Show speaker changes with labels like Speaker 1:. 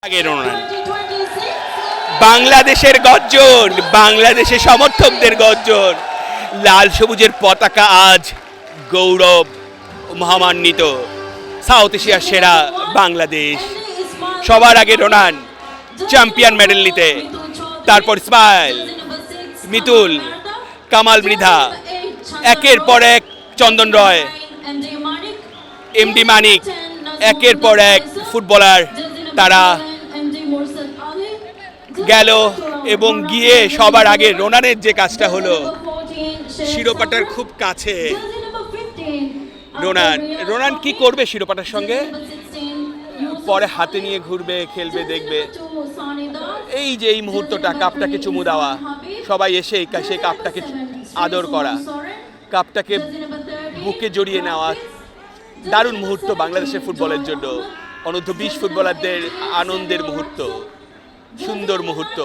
Speaker 1: আগে রোনান বাংলাদেশের গর্জন, বাংলাদেশের সমর্থকদের গর্জন, লাল সবুজের পতাকা আজ গৌরব মহামান্বিত। সাউথ এশিয়ার সেরা বাংলাদেশ। সবার আগে রোনান চ্যাম্পিয়ন মেডেল নিতে, তারপর ইসমাইল, মিতুল, কামাল মৃধা, একের পর এক চন্দন রয়, এমডি মানিক, একের পর এক ফুটবলার তারা গেল এবং গিয়ে সবার আগে রোনানের যে কাজটা হলো, শিরোপাটার খুব কাছে রোনান কি করবে শিরোপাটার সঙ্গে, পরে হাতে নিয়ে ঘুরবে, খেলবে, দেখবে। এই যে এই মুহূর্তটা, কাপটাকে চুমু দেওয়া, সবাই এসে সেই কাপটাকে আদর করা, কাপটাকে বুকে জড়িয়ে নেওয়া, দারুণ মুহূর্ত বাংলাদেশের ফুটবলের জন্য। অনূর্ধ্ব 20 ফুটবলারদের আনন্দের মুহূর্ত, সুন্দর মুহূর্ত।